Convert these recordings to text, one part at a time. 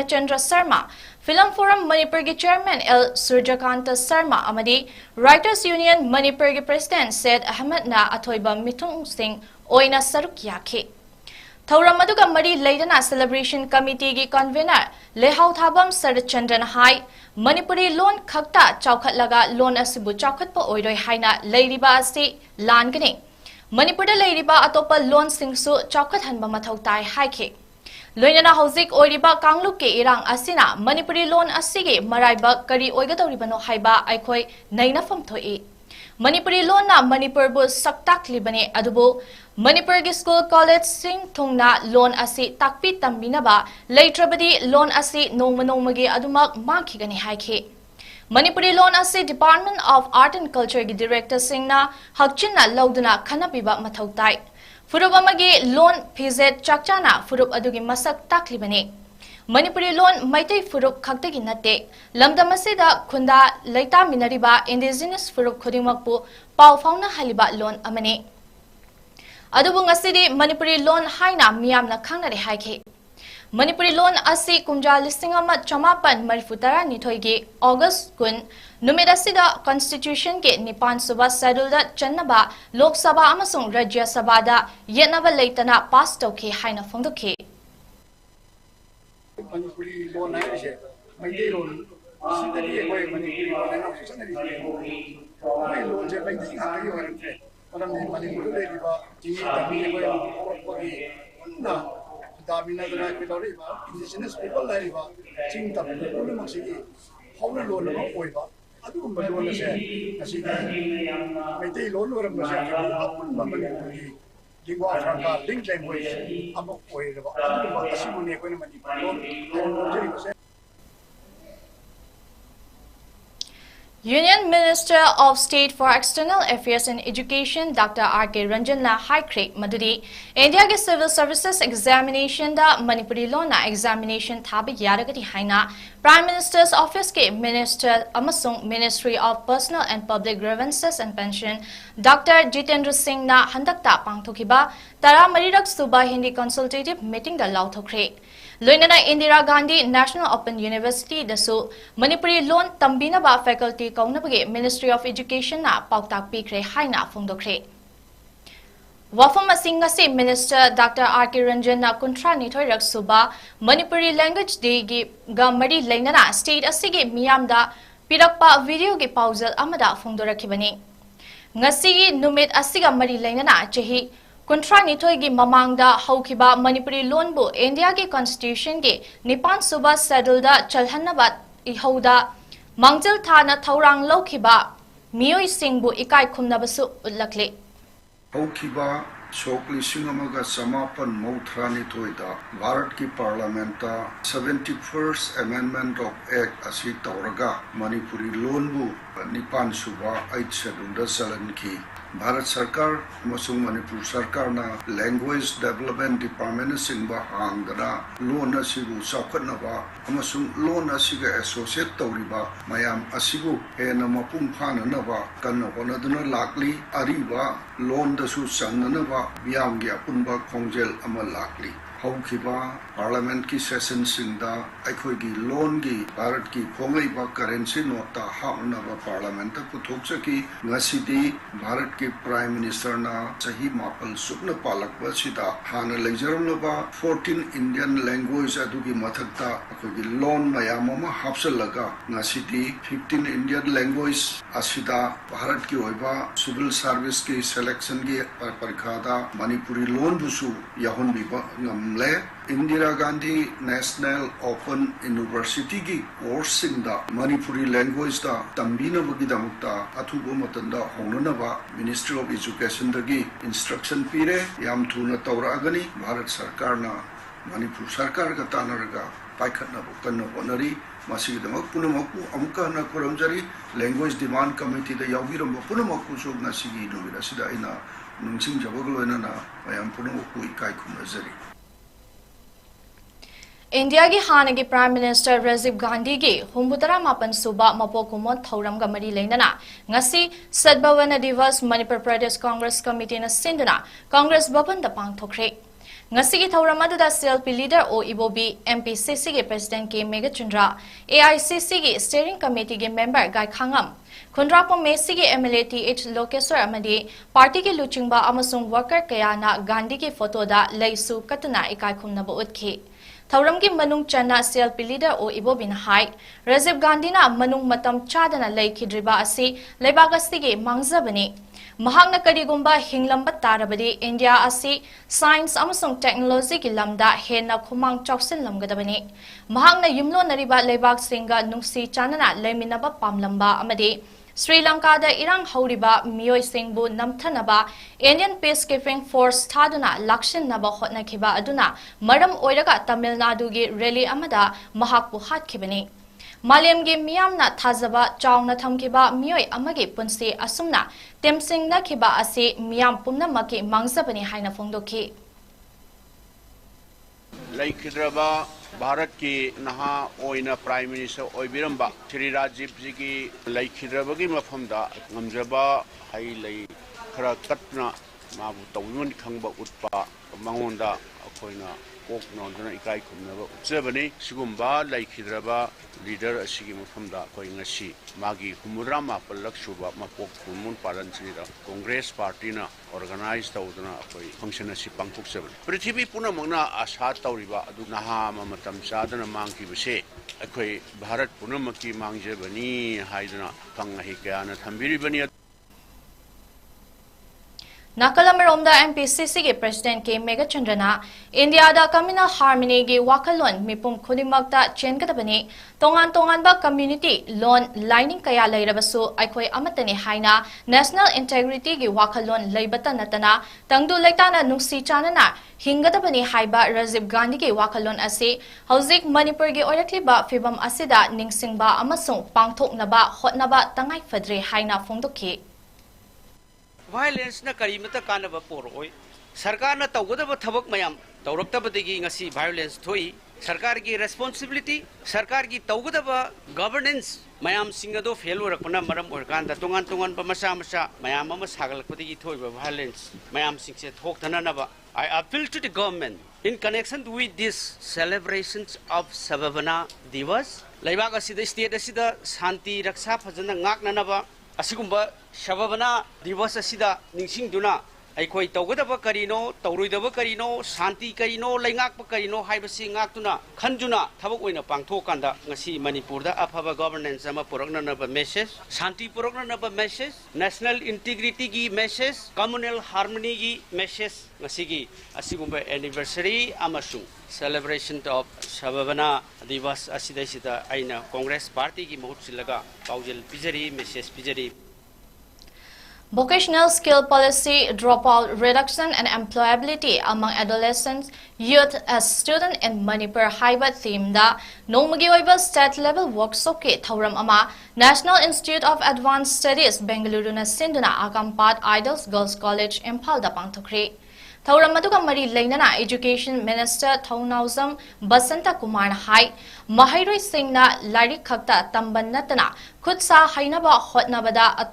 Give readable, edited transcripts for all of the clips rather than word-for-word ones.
Purnachandra Sarma, Film Forum Manipur ki Chairman 𝗟𝗔𝗡𝗏𝗜𝗏 amadi Writers Union Manipur ki President Syed Ahmed na athoiba mithung sing oina saruk yakhi. Thauram aduga mari leidana celebration committee ki convener Lehau Thabam 𝗟𝗔𝗡𝗏𝗏 hai Manipuri loan khakta chawkhatlaga loan asibu chawkhatpa oiroi haina leiriba asi langani. Manipurda leiriba atopa loan singsu chawkhathanba mathau tai haikhi. Loinana hauzik oiriba kangluk ke irang asina Manipuri loan asigi maraiba kari oigadoribano haiba aikhoi nainafam thoi. Manipuri loan na Manipur bu saktak libane adubu Manipur gi school college sing thungna loan asi takpi tambinaba leitrabadi loan asi nongmagi adumak makhigani haikhi. Manipuri loan asi Department of Art and Culture gi director singna hakchinna lauduna khanapiba mathautai. Furup amagi loan phizet chakchana furup adugi masak taklibane. Manipuri loan maitai furup khaktagi natte lamdam asida khunda leita minariba indigenous furup khudingmakpu pau fauna haliba loan amane. Adubu ngasidi Manipuri loan haina miyamna khangnare haikhi. Manipuri loan asi kumja listing ama chamapan marifutara nithoigi August kun numit asida constitution ke nipan suba schedule da channaba Lok Sabha amasung Rajya Sabha da yetnaba leitana pass tawkhi haina phongdokhi. Manipuri loan hai se maidei loan sidari ekoi Manipuri loan hai na sanari mai loan je maidei khari horantre manam Manipur le riba jingi tabi ekoi okoi unna damina dana pedori ba indigenous people lai riba jing tabi pulu maksigi hauna loan ma oiba adu loan se asigi maidei loan horam ma se apun Manipuri lingua franca link language amok oiraba adu ma asibune ekoi Manipur loan Union Minister of State for External Affairs and Education Dr. 𝗟𝗑𝗏𝗏𝗏 na high maduri India ke Civil Services Examination da Manipuri loan na examination thabi yaragati haina Prime Minister's Office ke Minister amasung Ministry of Personal and Public Grievances and Pension Dr. 𝗔𝗡𝗏𝗏𝗏 na handakta pangthokiba tara marirak suba Hindi consultative meeting da lauthokre. Loinana Indira Gandhi National Open University dasu Manipuri loan tambinaba faculty kaunabage Ministry of Education na pautak pikre haina phongdokre. Wafam asingasi Minister Dr. 𝗟𝗑𝗏𝗏𝗏 na kuntra nithoirak suba Manipuri language day gi gamari lainana state asigi miyamda pirakpa video gi pauzal amada phongdorakibani. Ngasi numit asiga mari lainana chahi Kuntra nithoi gi mamangda haukiba Manipuri loan bu India ki constitution gi nipan suba schedule da chalhanaba ihauda mangjil thana thaurang laukiba miyoi singbu ikai khumnabasu utlakle. Haukiba ꯁꯣꯛ 1998 भारत की parliament 71st Amendment of Act असी तौरगा मणिपुरी लोनबु निपान सुबा 8 schedule चलन भारत सरकार मणिपुर सरकार language development department सिंबा हांगदना लोन असिबु चौखटनबा लोन असिगा एसोसिएट तौरिबा मयाम असिबु हेन मपुंग फाननबा कन्न होनदुना लाकली अरिबा लोन दसु संगनबा बियांगी अपुनबा खोंजेल अमा लाकली हौखिबा पार्लियामेंट की सेशन सिंदा अखोगी लोन की भारत की खोंगईबा करेंसी नोटा हामनबा पार्लियामेंट पुथोक्सकी ngasiदी भारत के प्राइम मिनिस्टर ना सही मापल सुपन पालकबा सिदा हाना लेजरमबा 14 इंडियन लैंग्वेज अदुगी मथक्ता अखोगी लोन मयाम अमा हापसलगा ngasiदी 15 इंडियन लैंग्वेज असिदा भारत की ओइबा सिविल सर्विस की सिलेक्शन की परीक्षादा मणिपुरी लोन बुसु याहुनबिबा ले Indira Gandhi national open university की कोर्स सिंदा मणिपुरी लैंग्वेज दा तंबीनबगिदमक्ता अथुबो मतंदा होननबा मिनिस्ट्री ऑफ एजुकेशन दगी इंस्ट्रक्शन पीरे याम थुना तौरागनी भारत सरकार ना मणिपुर सरकार का तानरगा पाइखनबो कन्न होनरी मासिगदमक पुनमकु अमुका ना खुरमजरी लैंग्वेज डिमांड कमिटी दा याविरमबो पुनमकु सो नासिगी नुबिदा सिदा इना नुंसिंग जबगलोयना मयाम पुनमकु इकाई खुमजरी इंडिया की हाने की प्राइम मिनिस्टर राजीव गांधी की हुम्बुतरा मापन सुबा मपोकुमोन थौरमगा मरी लेनना ngasi सद्भावना दिवस मणिपुर प्रदेश कांग्रेस कमिटी न सिंदना कांग्रेस भवन द पांगथोखरे ngasi की थौरम अदुदा सीएलपी लीडर ओ इबोबी एमपीसीसी के प्रेसिडेंट के 𝗕𝗓𝗦𝗘𝗏 एआईसीसी की स्टीयरिंग कमेटी के मेंबर 𝗓𝗓𝗦 खुंद्रापो मेसी के एमएलए 𝗕𝗫𝗏𝗏 अमदी पार्टी के लुचिंगबा अमसुंग वर्कर कयाना गांधी के फोटोदा लैसु कतना इकाई खुमनबो उतखि थौरम की मनुंग चना सीएलपी लीडर ओ इबोबिन हाई राजीव गांधी ना मनुंग मतम चादना लैखिद्रिबा असि लेबाग असिगे मांगजबनी महांगना करिगुंबा हिंगलंबा तारबदी इंडिया असि साइंस अमसुंग टेक्नोलॉजी की लमदा हेना खुमांग चौसिन लमगदबनी महांगना युमलोनरिबा लेबाग सिंगा नुंगसी चानना लेमिनबा पामलंबा अमदी श्रीलंका दा इरांग हौरिबा मियोय सिंगबु नमथनबा इंडियन पीस कीपिंग फोर्स थादुना लक्षिनबा होटनखिबा अदुना मरम ओइरगा तमिलनाडु की रैली अमदा महाकपु हाटखिबनी मालेमगे मियामना थाजबा चावना थमखिबा मियोय अमगे पुंसी असुमना तेमसिंगनखिबा असे मियाम पुमनमके मांगजबनी हाइना फोंदोखि लैखिद्रबा भारत की नहा ओइना प्राइम मिनिस्टर ओइबिरंबा श्री राजीव जी की लैखिद्रबगी मफमदा ngमजबा हाई लै खरा कतना माबु तौन खंगबा उतपा मंगोंदा अखोइना कोक नोंदना इकाई खुमनबा उच्चबनी सिगुंबा लैखिद्रबा लीडर असिगी मफमदा कोइ ngasi मागी हुमुद्रा मापलक सुबा मपोक खुमुन पालन सिदा कांग्रेस पार्टी ना ऑर्गेनाइज तौदना कोइ फंक्शन असि पांगथोकसबनी पृथ्वी पुनमंगना आशा तौरिबा अदु नहा मतम चादना मांगकिबसे अखोइ भारत पुनमकी मांगजबनी हाइदना फंगहि कयाना थंबिरिबनी नाकलमरोमदा एमपीसीसी के प्रेसिडेंट के 𝗕𝗓𝗏𝗏 इंडिया दा कम्युनल हार्मनी की वाखलोन मिपुम खुदिमक्ता चेनगदबनी तोंगान तोंगानबा कम्युनिटी लोन लाइनिंग कया लैरबसु अखोइ अमतने हाइना नेशनल इंटेग्रिटी की वाखलोन लैबता नतना तंगदु लैताना नुंगसी चानना हिंगदबनी हाइबा राजीव गांधी के वाखलोन असे हौजिक मणिपुर की ओरखलिबा फिबम असिदा निंगसिंगबा अमसुंग पांगथोकनबा होटनबा तंगाई फद्रे हाइना फोंदोखि वायलेंस न करीमत कानब पोरोय सरकार न तौगदब थबक मयाम तौरक्तबदगी ngasi वायलेंस थोई सरकार की रेस्पॉन्सिबिलिटी सरकार की तौगदब गवर्नेंस मयाम सिंगदो फेल ओरकपना मरम ओरकांदा तोंगान तोंगान मसा मसा मयाम अम सागलकपदगी थोइबा violence मयाम सिंगसे थोकथननबा I appeal to the government in connection with these celebrations of Sabhavana Divas Laibag asida state asida Shanti Raksa Phajana ngaknanaba असिगुंबा शबबना दिवस असिदा निंगसिंगदुना अखोइ तौगदब करिनो तौरुइदब करिनो शांति करिनो लैंगाक करिनो हाइबसि ngakतुना खनजुना थबक ओइना पांगथोकांदा ngasi मणिपुरदा अफबा गवर्नेंस अमा पुरकननब मेसेज शांति पुरकननब मेसेज नेशनल इंटीग्रिटी की message communal harmony की message ngasi की असिगुंबा anniversary अमसुंग celebration of Sabhavana Divas Asidasida Aina Congress Party की मुहूर्त सिलगा पाउजल पिजरी message पिजरी Vocational skill policy, dropout reduction and employability among adolescents, youth as student in Manipur haiba theme da nongmagi oiba state level workshop ke thauram ama National Institute of Advanced Studies Bengaluru na sinduna akampat Idols Girls College Imphal da pangthokre. Thauram aduga mari leinana Education Minister 𝗬𝗏𝗦𝗘𝗥𝗓 Basanta Kumar hai mahairoi singna larik khakta tamban natana khutsa hainaba hotnabada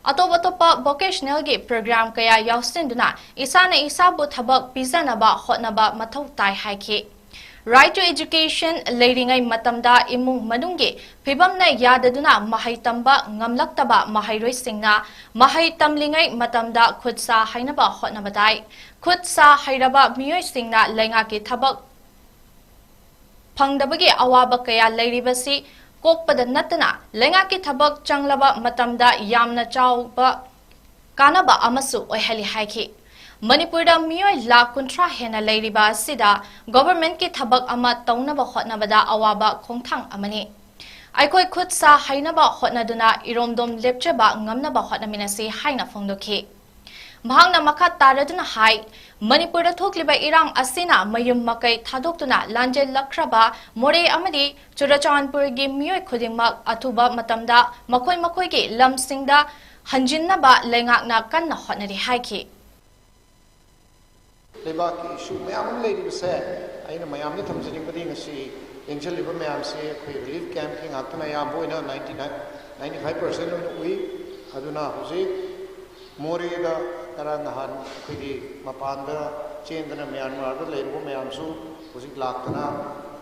Atop vocational ge program kaya yausinduna isana isabu thabak pizanaba hotnaba mathau tai haike. Right to education leiringai matamda imung manungge phibamna yadaduna mahai tamba ngamlaktaba mahairoi singna mahai tamlingai matamda khutsa hainaba hotnabadai khutsa hairaba miyoi singna lenga ke thabak phangdabagi awaba kaya leiribasi kokpada natana lenga ki thabak changlaba matamda yamna chawba kanaba amasu oihali haiki Manipurda miyoi lakh kunthra hena leiriba sida government ki thabak ama taunaba hotnabada awaba khongthang amani aikoi khutsa hainaba hotnaduna iromdom lepchaba ngamnaba hotnaminasi haina phongdokhi mahangna makha taraduna hai Manipurda thokliba irang asina mayum makai thadokuna lanjel lakraba more amadi Churachandpur gi miyoi khudingmak athuba matamda makoi gi lamsingda hanjinnaba lengakna kanna hotnari haiki Lebak issue mayam lady se aina mayam ni thamjini badi ngasi engel liba mayam se khoi relief camp ki ngakna ya boina 95% on ui aduna hoji more da karang han khoi mapanda chendana myanmar da leibo mayam su hoji laktana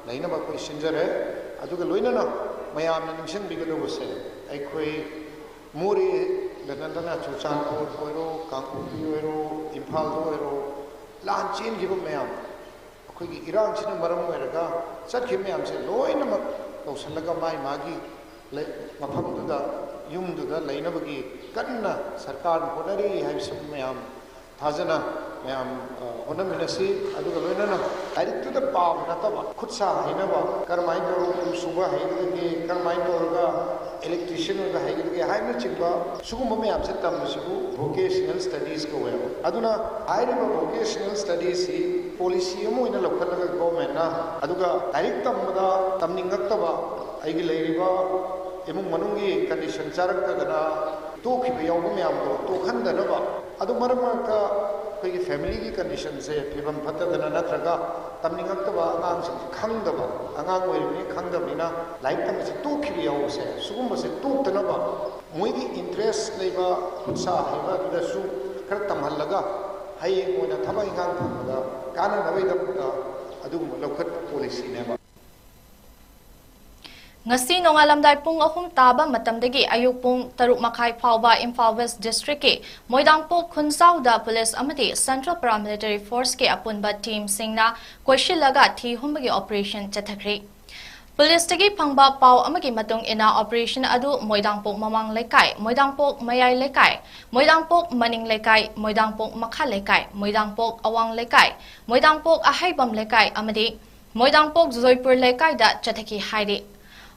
laina ba koi sinjare aduga loina na mayam na ningshan bigado bose ai khoi more ganandana chuchanpur koiro kangkupi oiro imphal do oiro lan chen gi mayam akhoi gi irang china maram oiraga chat gi mayam se loina ma tausallaga mai magi mafam du da yum du da laina bagi kanna sarkar honari haibsu mayam thajana mayam honaminasi aduga loina na direct to the power nataba khutsa hinaba karmai do suba haigege karmai do ga electrician ga haigege haibna chingba sugum mayam se tamsibu vocational studies ko we aduna hairiba vocational studies hi policy mo ina lokhalaga government na aduga direct tamda tamningaktaba aigi leiriba emung manungi condition charakta gana to khibe yawm mayam do to khandanaba adu maramaka koi family ki condition se phibam phatadana natraga tamningaktaba angang se khangdaba angang oirni khangdabina life tam se to khibe yaw se sugum se to tanaba moi ki interest leiba khutsa haiba da su kar tamhallaga hai moina thabai ngang thamada kana nabai da adu lokhat policy ne ba Ngasi nongalamdai pung ahum taba matamdagi ayuk pung taruk makai phawba Imphal West District ke Moidangpok Khunzau da Police amati Central Paramilitary Force ke apunba team singna koishilaga thi humbagi operation chathakri Police tagi phangba paw amagi matung ina operation adu Moidangpok mamang lekai Moidangpok mayai lekai Moidangpok maning lekai Moidangpok makha lekai Moidangpok awang lekai Moidangpok ahaibam lekai amadi Moidangpok Zoipur lekai da chathaki hairi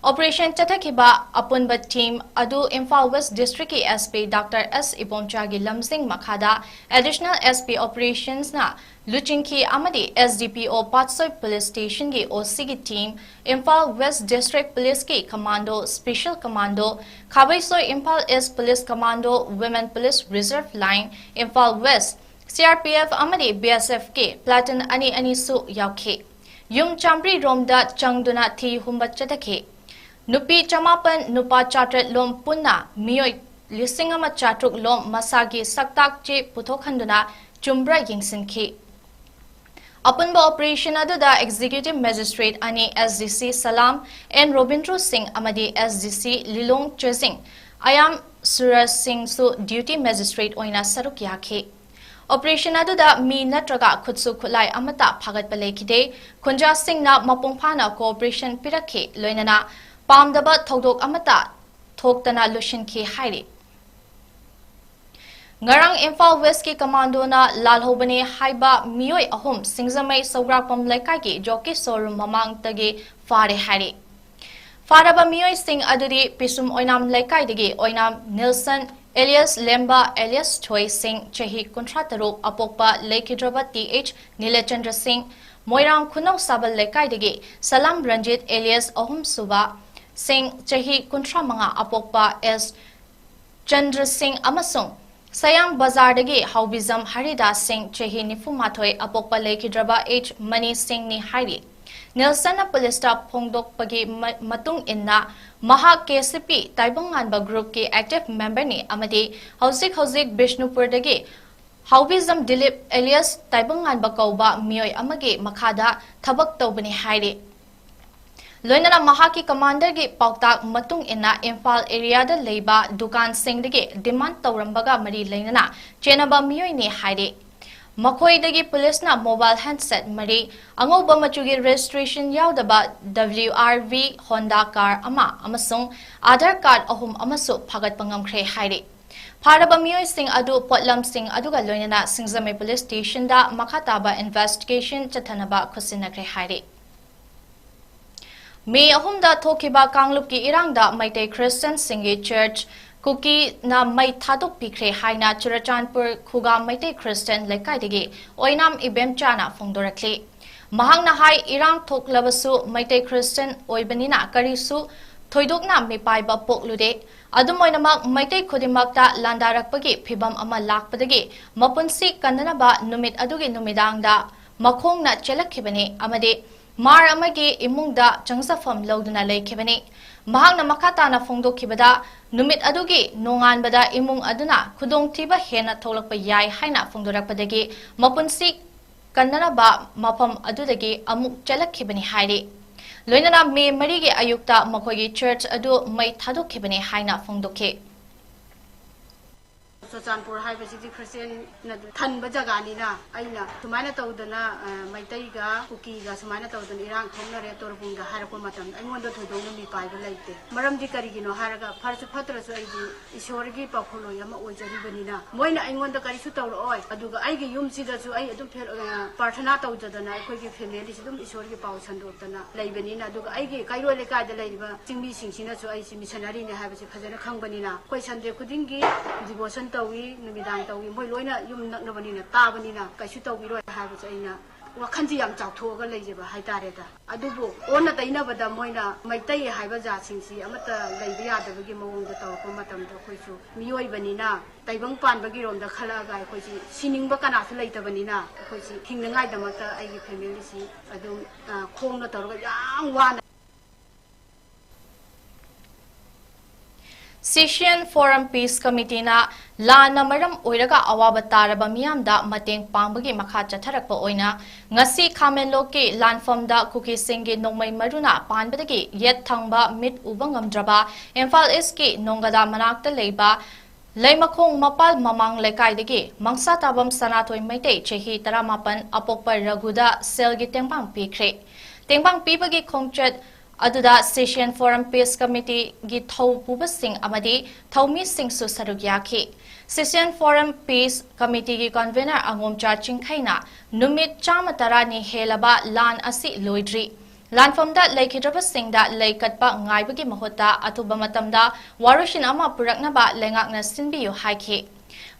Operation Chathakhiba apunba team adu Imphal West District ki SP Dr. S. Ibomcha gi lamsing makhada additional SP operations na Luchinki amadi SDPO Patsoi Police Station gi OC gi team Imphal West District Police ki Commando Special Commando Khabaisoi Imphal East Police Commando Women Police Reserve Line Imphal West CRPF amadi BSF ki Platoon ani su yaukhe Yum Chambri Romda Changduna thi humba chathakhe Nupi chamapan nupa chatret lom punna miyoi lisingama chatruk lom masagi saktak che putokhanduna chumbra yingsinki. Apunba operation adu da executive magistrate ani SDC Salam and Robindro Singh amadi SDC Lilong Chezing ayam Suraj Singh su duty magistrate oina saruk yakhe. Operation adu da mi natraga khutsu khulai amata phagat palekide Khunja Singh na mapungphana cooperation pirakhe loinana Pamdaba Thodok Amata Thoktana Lushin Ki Hairi Ngarang Imphal West ki commando na Lalhobani Haiba Miyoi Ahum Singzamai Sograpam Lekai ki Joki Sorum Mamang Tagi Fare Hairi Faraba Miyoi Sing Adudi Pisum Oinam Lekai Digi Oinam Nilson Elias Lemba Elias Choi Singh Chahi Kuntra Taruk Apokpa Lekidraba TH Nilachandra Singh Moirang Kunau Sabal Lekaidagi Salam Ranjit Elias Ohum Suba Singh Chahi Kuntra Manga Apokpa S Chandra Singh Amasung Sayang Bazardagi Haubizam Harida Singh Chahi Nifumatoi Apokpa Lekidraba H Mani Singh Ni Hari Nelson Police Staff Pongdok Pagi Matung Inna Maha KCP Taibanganba Group ki active member ni amadi Hausik Bishnupur dagi Haubizam Dilip Elias Taibanganba Kauba Mioy Amagi Makada Tabak Tobani Hairi Loinana Maha ki commander gi Pautak Matung Inna Imphal area da Leiba Dukan Singh dagi demand Taurambaga Mari Lainana Chenaba Mioy ni Hairi Makoi dagi police na mobile handset mari angoba machugi registration yaudaba WRV Honda car ama amasung Aadhaar card ahum amasu phagat pangamkhre hairi Pharaba miyoi sing adu potlam sing aduga loinana Singzame police station da makhataba investigation chathanaba khusinakre hairi May ahumda thokiba Kanglup ki irangda Maitei Christian Singi Church Kuki na may thadok pikre haina Churachanpur Khuga Maitei Christian Lekaidagi Oinam Ibem Chana Fongdorakli Mahang na hai irang thok labasu Maitei Christian Oibanina Karisu Thoidokna Mipaiba Poklude Adumoinamak Maitei Khudimakta Landarakpagi Phibam ama lakpadagi Mapunsi Kandanaba Numit adugi numidangda Makhongna Chelakhibani Amade Mar amagi imungda changsafam loduna lekhibani Mahangna makatana fongdokhibada numit adugi nonganbada imung aduna khudongthiba hena tholakpa yai haina fongdorakpadagi mapunsi kannanaba mapam adudagi amuk chalakhibani hairi loinana me marigi ayukta makhogi church adu mai thadokhibani haina fongdokhe Churachanpur haibasidi Christian na thanba jagani na aina sumaina tawdana Maitei ga Kuki ga sumaina tawdana irang thongnare torbung ga harakpa matam aingonda thodong mi paiba laite maramdi karigino haraga farsu phatrasu aidi ishorgi pakholo yama ojaribani na moina aingonda karisu tawroi aduga aigi yumsida su ai adum phel parthana tawjadana aikogi family sidum ishorgi paw sandotana laibani na aduga aigi kairo lekai da laiba chingmi singsina su ai missionary ne habasi phajana khangbani na koi sunday khudingi devotion tawi numidang tawi moi loina yum naknabani na tabani na kaisu tawi roi habasi aina wakhanji yam chauthoga leijeba haitareda adubu onna tainabada moina Maitei haiba ja singsi amata leiba yadabagi mawongda tawko matamda khoisu miyoi na taibang panbagi romda khalaga khoisi siningba kana su leitabani na khoisi hingngai damata aigi family si adum khongna tawga yang wana Session Forum Peace Committee na la namaram oiraga awaba taraba miyamda mateng pangbagi makha chatharakpa oina ngasi Khamenlo ke lanfam da Kuki Singh nongmai maruna panbadagi yet thangba mit ubangamdraba Imphal East ke nongada manakta leiba Leimakhong mapal mamang lekaidagi mangsa tabam Sanatoi Maitei Chahi 18 apokpa raguda selgi tengpang pikre tengpang pibagi khongchat Aduda Session Forum Peace Committee gi thau puba sing amadi thaumi sing su sarugyaki Session Forum Peace Committee gi convener angomcha chingkhaina numit chama tarani helaba lan asi loidri lanfamda leikidraba singda leikatpa ngaibagi mahota atuba matamda warushin ama puraknaba lengakna sinbiyu haiki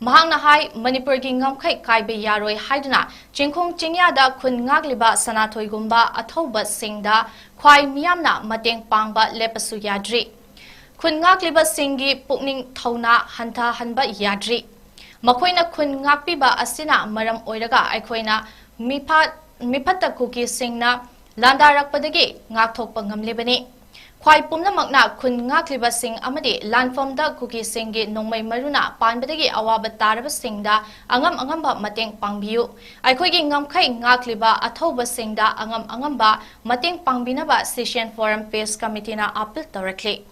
Mahangna hai Manipur gi ngamkhai kaibe yaroi haiduna chingkhong chingyada khun ngagliba Sanathoi gumba athoba singda khwai miyamna mateng pangba lepasu yadri khun ngagliba singgi pukning thauna hantha hanba yadri makhoina khun ngakpiba asina maram oiraga aikhoina miphatta Kuki singna landarakpadagi ngakthokpa ngamlebani Khwai pumnamakna khun ngakliba sing amadi lanfamda Kuki Singh nongmai maruna panbadagi awaba taraba singda angamba mateng pangbiu aikhoigi ngamkhai ngakliba athoba singda angamba mateng pangbinaba Session Forum Peace Committee na appeal torakli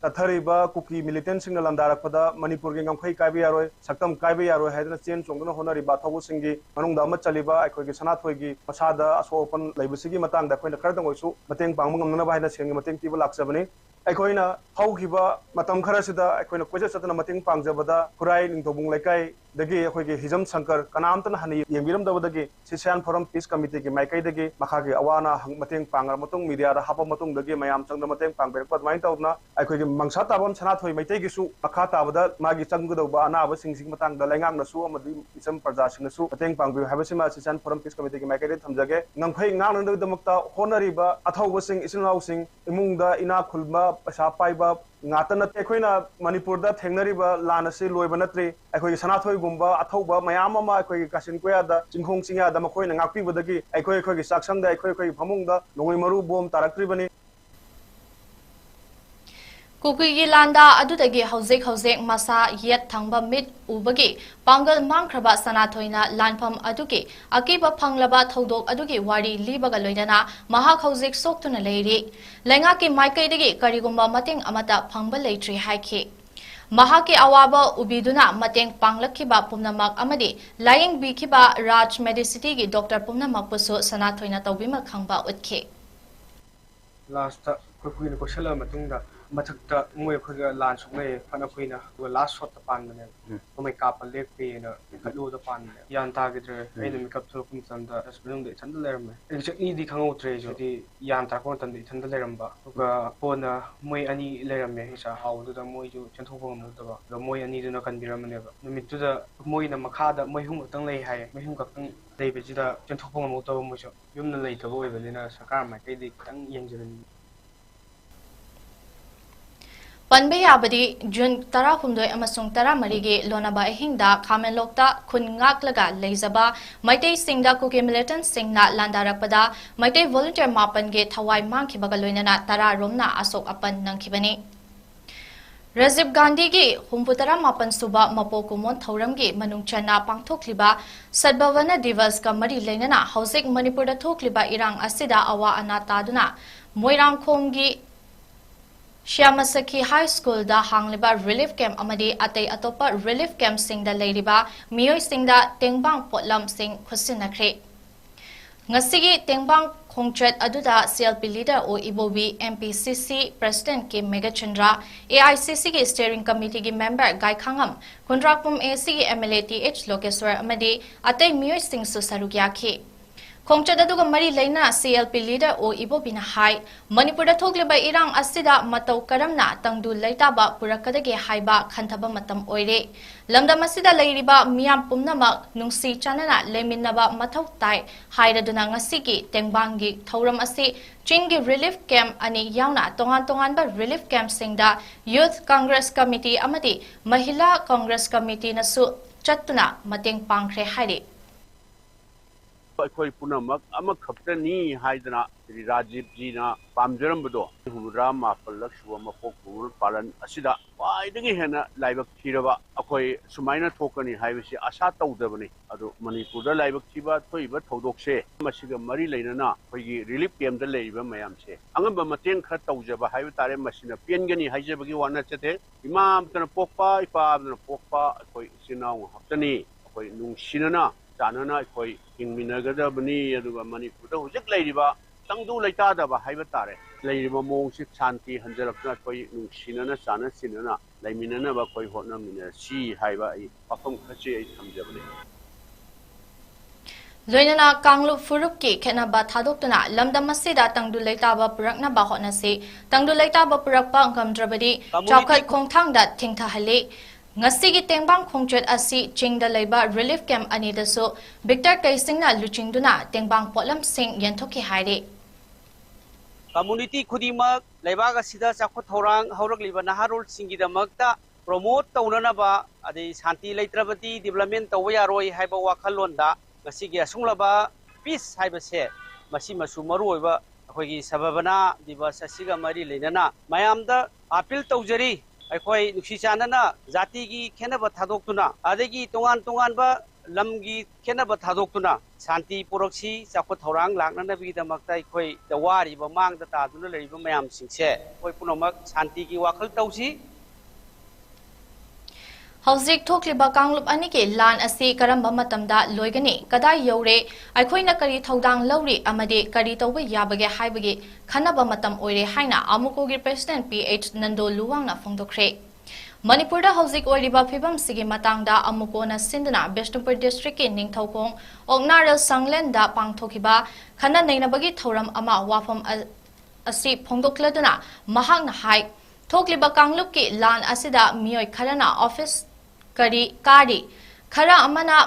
Tathariba Kuki militant sing landarakpada Manipur gi ngamkhai kaibe yaroi saktam kaibe yaroi haidna chen chongduna honariba thobu singgi manungda ama chaliba aikhoigi Sanathoi gi masada asopan laibasigi matang da khoina khardang oisu mateng pangmang ngamna ba haidna sengi mateng tiba laksabani aikhoina haukiba matam kharasida aikhoina koja satna mateng pangjabada kurai ningtobung laikai दगी अखोई हिजम शंकर कनामतन हनी येंबिरमदबदगी सिसियान forum peace committee की माइकैदगी मखागी Awana मतेंग Pangar मतुंग media दा हाप मतुंग दगी मयाम चंग मतेंग पांगबेरक पदमाइन तौना अखोई मंगसा ताबम सनाथोई मैतैगिसु मखा ताबदा मागी चंगदौबा अनाब सिंसिंग मतंग दा लेंगांग नसु अमदि इसम प्रजा सिंगसु मतेंग पांगबि हाबसिमा सिसियान फोरम पीस कमिटी की माइकैदे थमजगे नंगफै ngang होनरीबा अथौबसिंग इसिनाउसिंग इमुंगदा इना खुलबा पैसा पाइबा ngata ekhoi manipur da thengnariba lan ase loiba natri ekhoi sanathoi gumba athauba mayam ama ekhoi kasin koya da chingkhong chingya da makhoi na ngakpi badagi ekhoi gi saksang da ekhoi phamung da nongoi maru bom tarakri bani Kukuigi landa adudagi hauzik masa yet thangba mid ubagi pangal mangkraba sanathoina lanpham adugi akiba phanglaba thodok adugi wari libaga loidana mahak hauzik soktuna leiri lenga ki maikai karigumba mating amata phangba leitri haiki mahaki awaba ubiduna mateng panglakhiba pumnamak amadi lying bikiba raj medicity gi doctor pumnamak pusu sanathoina tawbima khangba utki last kukuina ko shala matungda mathakta ngoi khoga lan suknai phana khoina wa last shot ta pan ne omai kapal lek pe na khadu da pan ne yan ta gidre aina makeup thul kum chanda asbung de chanda leram exact ni di khango tre jo di yan ta ko tan di chanda leram ba ga pona moi ani leram me hisa haw du da moi ju chen thong mu da ba moi ani du na kan biram ne ba numit tu da moi na makha da moi hung tang lei hai moi hung ka tang dei be ji da chen thong mu da ba mo jo yum na lei ta bo be na sakar ma kai di tang yeng jin Panbe yabadi June tara humdoi amasung tara marigi lonaba ehingda Khamenlokta khun ngaklaga leizaba maitei singda kuki militant singna landarakpada maitei volunteer mapan ge thawai mangkhibaga loinana tara romna asok apan nangkhibani Rajiv Gandhi gi humputara mapan suba mapokumon thauramgi manungchana pangthokliba Sadbhavana Divas ka mari leinana hauzik Manipur da thokliba irang asida awa ana taduna Moirang khomgi Shyamasakhi High School da hangliba relief camp amadi atei atopa relief camp sing da leiriba miyoi sing da tengbang potlam sing khusinakre ngasigi tengbang khongchat aduda CLP leader o ibobi MPCC president ke Megachandra AICC ke steering committee ke member Gai Khangam Kundrakpum AC ke MLA TH Lokeswar amadi atei miyoi sing su sarugyakhi Khongchat aduga mari leina CLP leader o ibobina hai Manipur da thokleba irang asida matau karamna tangdu leitaba purakadage haiba khanthaba matam oire lamdam asida leiriba miyam pumnamak nungsi chanana leminaba mathau tai hairaduna ngasigi tengbangi thauram asi chingi relief camp ani yauna tongan ba relief camp singda youth congress committee amadi mahila congress committee nasu chattuna mateng pangkhre haire अखोई पुनमक अमक खप्तनी हाइदना श्री राजीव जी ना पामजरमबदो हुमरा मापलक सुव मपोक पुल पालन असिदा वाइदगी हेना लाइबक थिरबा अखोई सुमाइना थोकनी हाइबसी आशा तौदबनी अदु मणिपुर लाइबक थिबा थोइबा थौदोकसे मसिगा मरी लेनना अखोई relief camp दा लेइबा मयामसे अंगबा मतें खर तौजबा हाइब तारे मसिना पेनगनी हाइजबगी वाना चते इमाम तना पोकपा इपाबना पोकपा अखोई सिनाउ हप्तनी अखोई नुंसिनना Chanana koi in Minagada Bani Aduba Manipur, Hujik Ladiba, Tangdu Latada, Hibatare, Ladiba Mongsi Santi, Hanjalapna koi Nushinana, Sana Sinana, Laminana Bakoi Hotnam in a sea, Hiba, Pafum Kachi, Hamjabli. Loinana Kanglu Furuki, Kenaba Tadoptana, Lamda Masida, Tangdu Laitaba Purakna Bahonasi, Tangdu Laitaba Purakpa, Kamdrabadi, Chakat Kongtang that Tingtahale. Ngasigi tengbang khongchet asi chingda leiba relief camp anida so Victor Kaisingna luchingduna tengbang potlam sing yenthoki haire community khudima leibaga sida chakho thorang haurak liba naharul singi da magta promote taunana ba ade shanti leitrabati development tawya roi haiba wakhalon da ngasigi asunglaba peace haiba se masi masu maru oiba akhoi sababana divas asiga mari leinana mayamda appeal tawjari अखोई नुक्सी चानना जाति की खेनब थादोक्तुना आदेगी तोंगान बा लमगी खेनब थादोक्तुना शांति पुरक्सी चाखो थौरांग लांगनानबीदमक्ता अखोई दवारी बमांग दा तादुना लेरिबा मयाम सिंगसे अखोई पुनमक शांति की वाखल तौसी Hauzik thokliba kanglup ani ke lan asi karamba matamda loigani kadai yore aikhoina kari thodang lauri amade kari tawba yabage haibage khanaba matam oire haina amuko gi president PH Nando Luwang na phongdokre Manipur hauzik oiriba phibam sigi matangda amukona sinduna Bishnupur district ki ningthokong Oknaral Sanglen-da pangthokiba khana nainabagi thoram ama wafam asi phongdokladuna mahakna hai thokliba kanglup ki lan asida mioi kharana office kari khara amana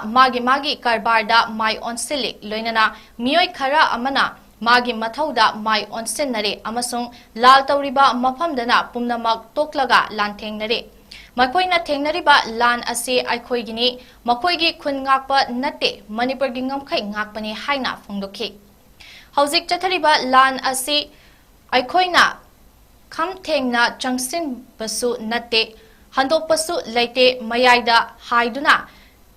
magi karbarda mai onsilik loinana mioi khara amana magi mathauda mai onsinnare amasung lal tauriba mafamdana pumnamak toklaga lanthengnare Makoina Tengnariba Lan Ase Aikoigini, Makoigi Kun Ngakpa Nate, Manipur Gingamkai Ngakpani Haina Fungdoki. Hauzik Chatariba Lan Ase Aikoina Kam Tengna Jangsin Basu Nate, Hando Pasu Late Mayaida Haiduna,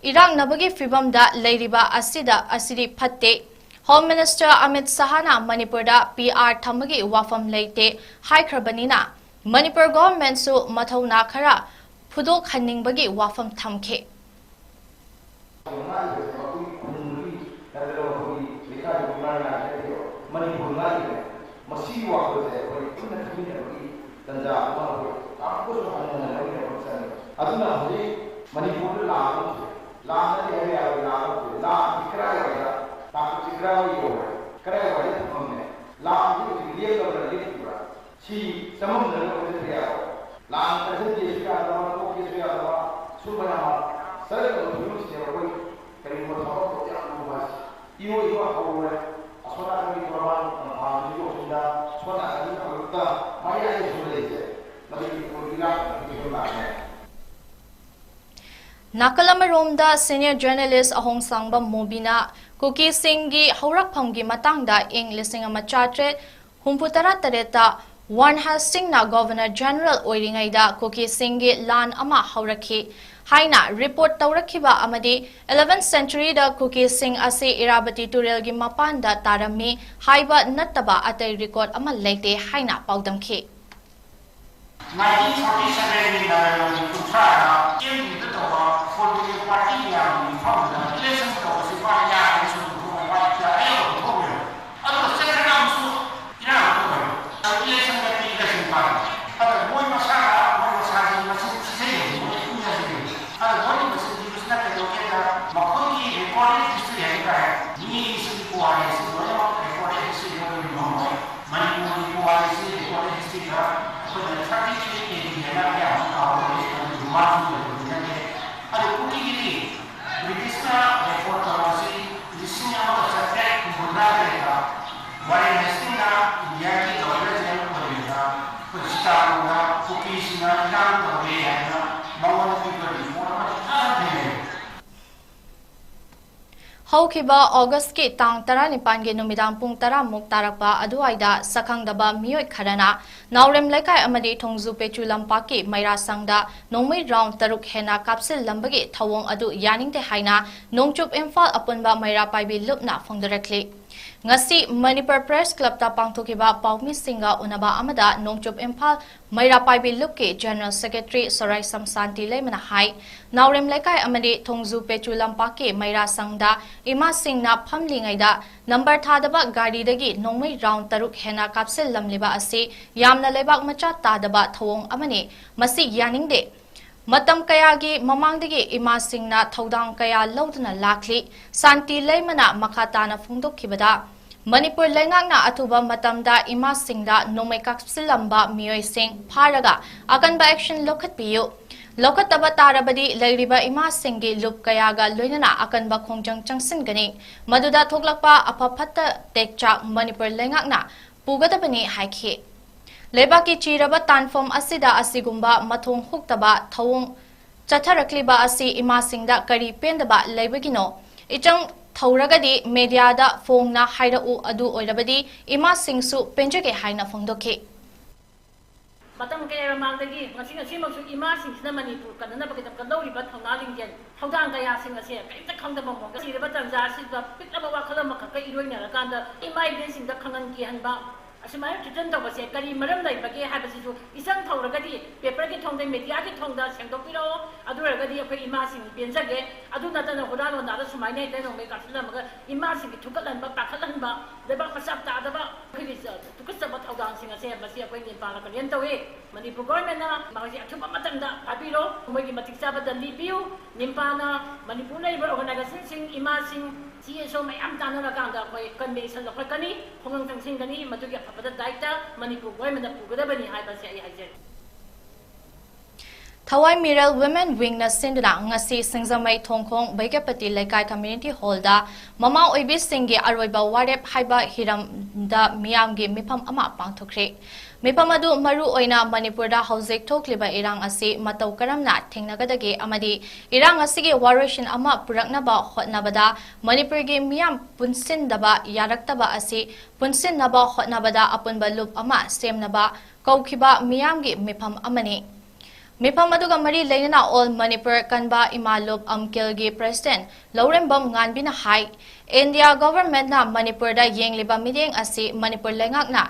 Irang Nabagi Fibamda Ladiba Asida Asidi Pate, Home Minister Amit Sahana Manipurda 𝗢𝗕𝗦𝗘𝗥𝗓 Wafam Late, Hai Krabanina, Manipur government su Mathau Nakara. Pudok haning bagi wafam thamke. Nakalamaromda senior journalist Ahong Sangba Mobina 𝗕𝗫𝗡𝗜𝗔 haurakphamgi matangda ing 1963 𝗙𝗏𝗡𝗡𝗏 Governor General oiringaida 𝗕𝗫𝗡𝗜𝗔 lan ama haurakhi haina report taurakhiba amadi 11th century da 𝗕𝗫𝗡𝗜𝗔 ase Irabati Turelgi mapanda tarami haiba nattaba atai record ama leite haina paudamkhi 1947 in Kutrara, came to the political party in the election of the party and what other second also, election that the election party. Other one was having a saying, other one was not to look at the Makoki recorded history and me is the Kuwais, recorded history of Manipuri, Kuwais, recorded history so the tragedy in the area of the British report policy, listening about the subject Bundaga, while Nestina, Yaki, the original Korea, Kuchitaruga, Fukishina, Nana, Mawan people before Haukiba August ki tang tara nipangi numidang pung tara muk tarakpa aduaida sakhangdaba mioi kharana naurem laikai amadi thongzu pechu lampaki maira sangda nongmai round taruk hena kapsil lambagi thawong adu yaningte haina nongchup imphal apunba maira paibi lupna phongdarakli ngasi Manipur Press Club ta pangthokiba paumi singa unaba amada nongchup imphal maira paibi lupki General Secretary Sorai Samsanti Leimana hai naurem laikai amadi thongzu pechu lampaki maira sangda ima singna phamlingaida number thadaba gari dagi nongmai round taruk hena kapsil lamliba ase yamna lebak macha tadaba thawong amani masi yaningde Matam kayagi mamangdagi ima singna thaudang kaya lauduna lakli santi leimana makatana phungdokkibada Manipur lengakna atuba matamda ima singda nongmai kapsilamba mioi sing pharaga akanba action lokhatpiyu lokhataba tarabadi leiriba ima singi lup kayaga loinana akanba khongjang changsingani maduda thoklakpa apaphatta tekchak Manipur lengakna pugadabani haikhi Lebaki chiraba tanfom asida asigumba mathong huktaba thawong chatharakliba asi ima singda kari pendaba leibagino ichang thauragadi media da phongna hairau adu oirabadi ima singsu penjage haina phongdokhi Matam kaya ramangdagi ngasi maksu ima singsna Manipur kanana bakitam kadawriba thawna linggen thawdang kaya singase kaita khangdaba mo chiraba tanza siba piklaba wakhala makaka iroina kanda ima ibensingda khangan ki hanba asumai kitchen to base kari maram dai bage ha base ju isang thawragadi paper ki thongdai media ki thongda sengdokpiro aduragadi akoi ima sing penjage adu natana hodano na da sumai nei dai no me kasla maga ima sing thukalan ba pakhalan ba deba masap ta da ba khiri sa tukasa ba thawdang sing ase base akoi ni pala kan tawe manipur government na magi athupa matam da apiro mogi matik sa ba dan lipiu nimpana manipur nei ba organization sing ima sing CSO may am tanong na kanda kay convention lokal kani kung ang sing kani matugi apapada daita manipur government na pugada ba ni hay ba siya ihajer Thawai Miral Women Wing na sinduna ngasi singzamay thongkhong Baigapati Laikai Community Hall da mama oibi singi aroiba warep haiba hiram da miyamgi mipam ama pangthokre mipam adu maru oina Manipur da haujek thokliba irang asi matau karamna thengnagadage amadi irang asigi waroshin ama puraknaba hotnabada Manipur gi miyam punsindaba yaraktaba asi punsinnaba hotnabada apunba lup ama semnaba kaukhiba miyamgi mipam amani Mipam aduga mari lainana all Manipur kanba imalop amkelgi president Laurembam nganbina hai India government na Manipur da yengliba mideng asi Manipur lengak na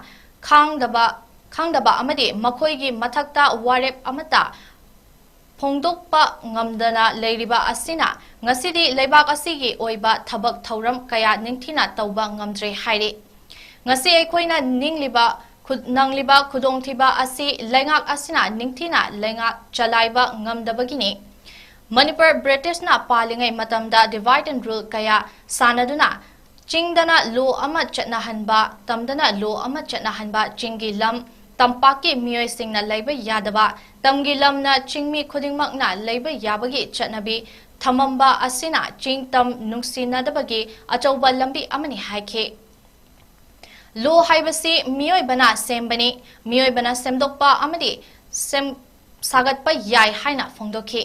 khangdaba amadi makhoigi mathakta warep amata phongdokpa ngamdana leiriba asina ngasidi leibak asigi oiba thabak thauram kaya ningthina tauba ngamdre haire ngasi ekhoina ningliba nangliba khudongthiba asi lengak asina ningthina lengak chalaiba ngamdabagini Manipur British na palingai matamda divide and rule kaya sanaduna chingdana lo ama chatnahanba tamdana lo ama chatnahanba chingi lam tampaki miyoi singna laiba yadaba tamgi lam na chingmi khudingmak na laiba yabagi chatnabi thamamba asina chingtam nungsinadabagi achauba lambi amani haike Lo haibasi miyoi bana sembani miyoi bana semdokpa amadi sem sagatpa yai haina phongdokhi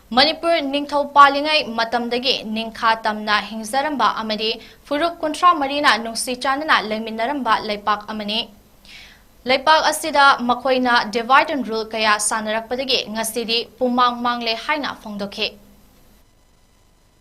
Manipur ningthau palingai matamdagi ningkha tamna hingzaramba amadi furuk kuntra marina nungsi chanana leiminaramba leipak amani leipak asida makoina divide and rule kaya sanarakpadagi ngasidi pumang mangle haina phongdokhi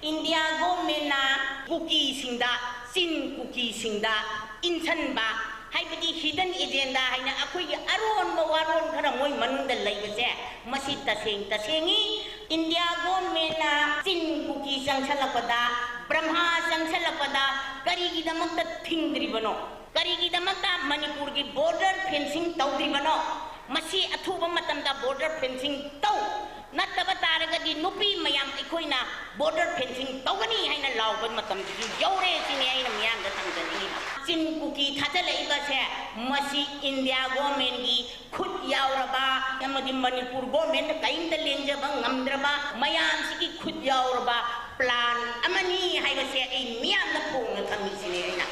India government na cookie singda sin cookie singda Insanba, haibadi hidden agenda, haina akui aron mawaron kana moi manunda laibase, masih tasengi, India government na sin kuki sang salapada, Brahma sang salapada, kari kita makta thingdri bano, kari kita makta Manipur ki border fencing taudri bano, masih athuba matamda border fencing tau. Nataba taragadi nupi mayam ikoina border fencing tawani haina lawban matam ji yore sini haina miyam da tangani sin kuki thajala ibase masi India government gi khud yauraba amadi Manipur government kainda lenjaba ngamdraba mayam sigi khud yauraba plan amani haibase ai miyam da pong thami sini haina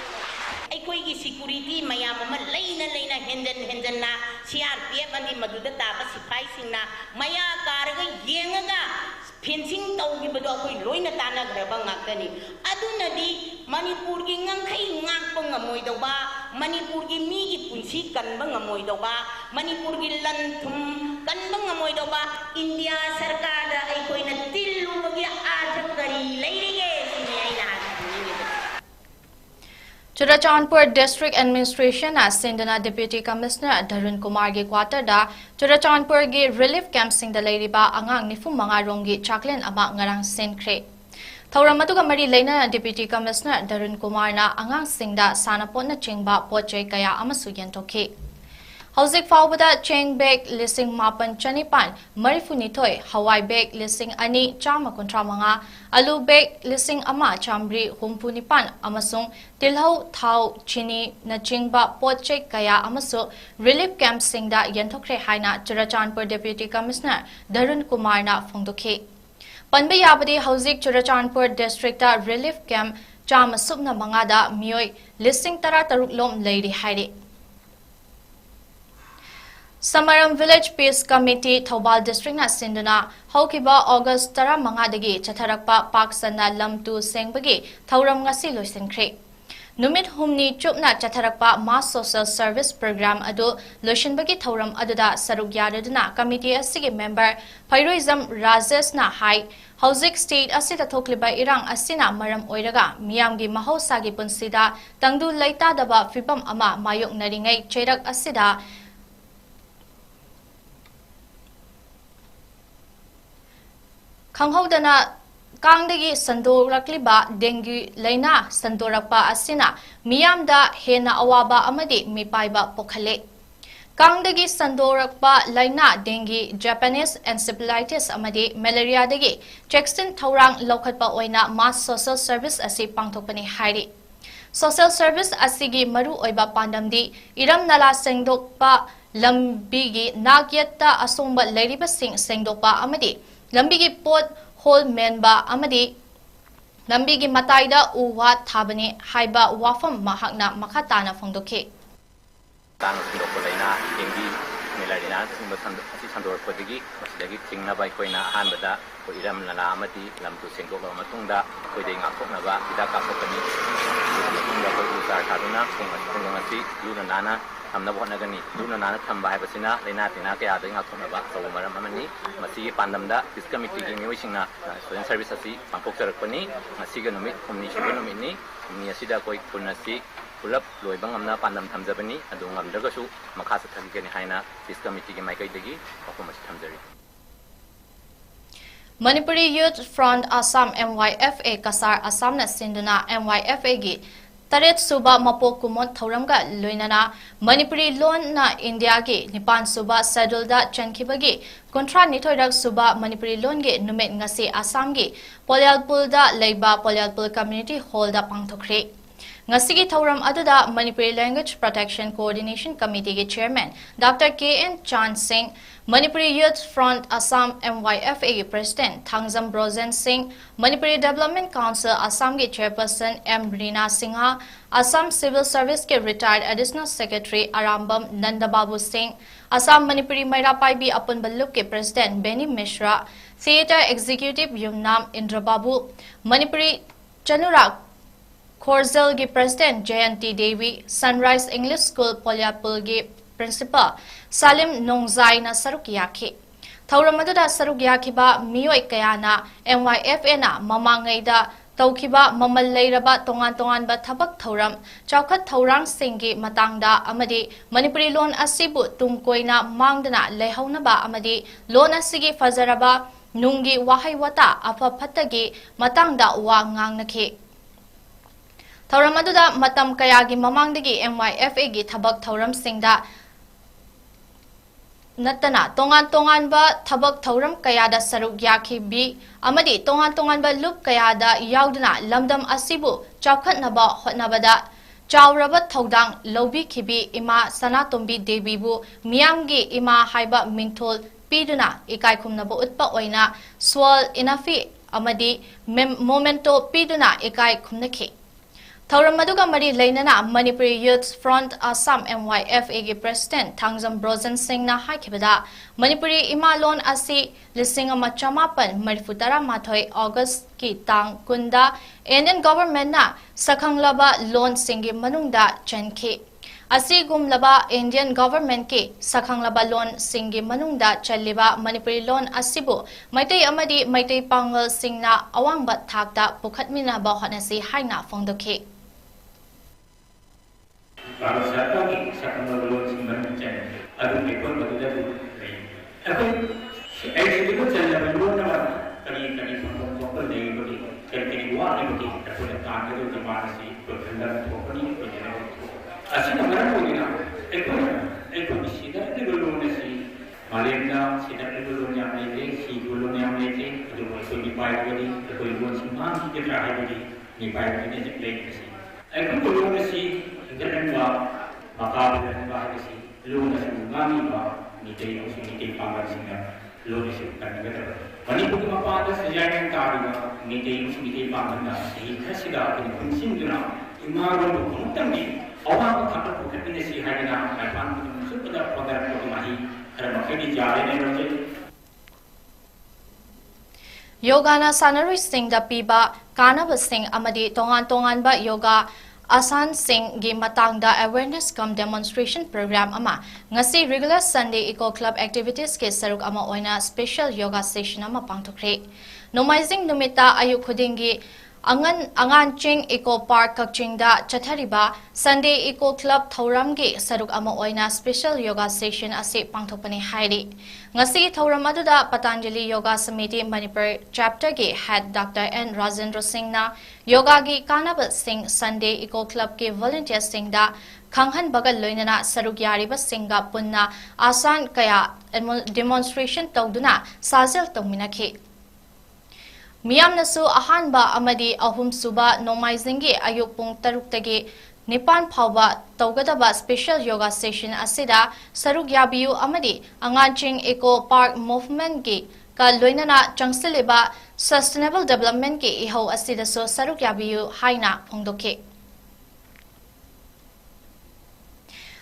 Aikoigi security mayam ama laina hendan na CRPF andi maduda taba sipai singna maya karaga yengaga fencing taugi bado akoi loina tana graba ngakani adunadi Manipur gi ngangkai ngakpa ngamoi doba Manipur gi mi gi punsi kanba ngamoi doba Manipur gi lanthum kanba ngamoi doba India sarkar da aikoina tillu gi ajagari leirige sini aina 値ꯨꯔꯆꯥꯟꯄꯨꯔ District Administration as Sindana Deputy Commissioner 𝗓𝗏 gi quarter da Churachandpur gi relief camp sing da leiriba angang nifumanga rongi chaklin ama ngarang senkhre Thauram aduga mari leina Deputy Commissioner 𝗓𝗏 na angang singda sanapot na chingba potchei kaya amasu yentokhi Hauzik faubada cheng bag lising mapan chanipan marifuni hawai bag lising ani chama kontramanga alu bag lising ama chambri humpunipan amasung tilhau thau chini na chingba potchek kaya amasu relief camp singda yenthokre haina Churachandpur Deputy Commissioner 𝗓𝗏 na phongdokhi Panbe yabadi Hauzik Churachandpur District da relief camp chama subna mangada miyoi lising tara taruk lom leiri haire Samaram Village Peace Committee Thobal District na sinduna haukiba August 15 dagi chatharakpa paksana lamtu sengbagi thauram ngasi loisinkhre Numit humni chupna chatharakpa mass social service program adu loishinbagi thauram aduda saruk yaraduna committee asigi member Phairoizam Rajesh na hai Hauzik state asida thokliba irang asina maram oiraga miyamgi mahosagi punsida tangdu laita daba fibam ama mayok naringai cherak asida Kanghodana Kangdagi sandorakliba dengue laina sandorakpa asina miyamda hena awaba amadi mipaiba pokhale Kangdagi sandorakpa laina dengue Japanese encephalitis amadi malaria dagi Jackson Taurang lokhatpa oina mass social service asi pangthokpani hairi social service asigi maru oiba pandamdi iram nala sengdokpa lambigi nagyatta asomba leiriba sengdokpa amadi lambigi pot hol menba amadi lambigi mataida uwa thabane haiba wafam mahakna makhatana phongdokhe Tang sindok laina dengue malaria sumba sandor podigi masidagi tingna bai koina hanbada ko iram lana amati lamtu sengdok la matungda ko de ngakoknaba ida kapokani matungda ko usar kaduna kongasi luna nana amna bonagani luna nana thamba haibasina laina tina ke adai ngakoknaba so maram amani masigi pandamda this committee gi miwisingna social service asi pangpoksarakpani masiga numit omni shuba numitni ni asida koi punasi Pulap loibang amna pandam thamjabani adu ngamdragasu makha sathagani haina this committee gi maikai degi performance thamjari Manipuri Youth Front Assam MYFA Kasar Assam na sinduna MYFA gi Taret Suba Mapok Kumot Thauramga Luinana Manipuri Loan na India gi Nipan Suba Sadulda Chankibagi Kontra Nitoidak Suba Manipuri Loan gi Numit Ngasi Assam gi Polyalpulda Leiba Polyalpul Community Hall da Pangthokre Ngasigi Thauram aduda Manipuri Language Protection Coordination Committee ke Chairman Dr. 𝗕𝗓𝗦𝗘𝗥𝗓 Manipuri Youth Front Assam MYFA ke President 𝗓𝗔𝗡𝗏𝗡𝗥𝗡 Manipuri Development Council Assam ke Chairperson Rina Singha Assam Civil Service ke Retired Additional Secretary Arambam Nandababu Singh Assam Manipuri Mairapaibi Apunbalup ke President Benny Mishra Theatre Executive Yumnam Indrababu Manipuri Chanura Khorzel gi President Jayanti Devi Sunrise English School Polyapul gi Principal Salim Nongzai na saruk yakhi Thauram aduda saruk yakhiba miyoi kayana MYFA na mamangaida tawkhiba mamal leiraba tongan ba thabak thauram chawkhat thaurang singgi matangda amadi Manipuri loan asibu tungkoina mangdana lehaunaba amadi loan asigi fazaraba nungi wahai wata afa phattagi matangda wa ngangnakhe Thauram aduda matam kayagi mamangdagi MYFA gi thabak thauram singda Natana tongan ba thabak thauram kayada saruk yakhi bi amadi tongan ba lup kayada yaudna lamdam asibu chawkhatnaba hotnabada chawraba thodang lobi khibi ima sanatombi devi bu miyamgi ima haiba mingthol piduna ikai khumnaba utpa oina swal inafi amadi momento piduna ikai khumnakhe Thauram aduga mari leinana Manipuri Youth Front Assam MYFA gi President 𝗓𝗔𝗡𝗏𝗡𝗥𝗓 na haikibada Manipuri imalon asi lising ama chamapan marifutara mathoi August ki tang kunda Indian government na sakhanglaba loan singi manungda chankhe asi gumlaba Indian government ki sakhanglaba loan singi manungda challiba Manipuri loan asibu maitai amadi maitai pangal singna awangba thakta pukhatmina ba honasi haina phongdokhe Kalau siapa ni siapa melulus sebenarnya ada people berbeda beda. Aku itu jangan melulus nama kali soal ni bagi kali dua ni bagi aku nak tanya tu di mana sih perkenaan company perjalanan. Asyik nama ni na. Aku mesti dah melulus sih. Malaysia sudah melulus yang ni si melulus yang ni itu masuk di payah bagi aku melulus semua kita terakhir bagi di payah ini jadi sih. Aku melulus sih Janganlah maka janganlah di sini lu nasi ngami ba ni jadi usul ni jadi pangan sini lu disebutkan negara. Manipur cuma pada sejarah tadi ni jadi usul ni jadi pangan dah. Ini sudah jadi fungsi dulu. Imaran tu konten ni orang tak terbuka ini sih hari na lepas itu sudah pada waktu mahi kerana kita jalan ni macam Yoga na sanarui sing da piba kanaba sing amadi tongan ba yoga Asan Singh gi matangda awareness cum demonstration program ama ngasi regular Sunday Eco Club activities ke saruk ama oina special yoga session ama pangthokre Nomaizing numita ayuk khudingi Angan Eco Park Kakchingda Chathariba Sunday Eco Club Thauramgi Saruk Ama Oina Special Yoga Session ase pangthopani hairi. Ngasi Thauram aduda Patanjali Yoga Samiti Manipur Chapter gi Head Dr. 𝗟𝗔𝗡𝗏𝗏 Yoga gi Kanaba Singh Sunday Eco Club ke volunteer Singda Khanghan Bagal Loinana Saruk Yariba Singha Punna Asan Kaya demonstration tawduna Sazil Tawminakhi. Miyamnasu ahanba amadi ahum suba nomaizinggi ayuk pung taruktagi nipan phawba tawgadaba special yoga session asida saruk yabiyu amadi anganching eco park movement gi ka loinana changsiliba sustainable development gi ihau asida so saruk yabiyu haina phongdokhe.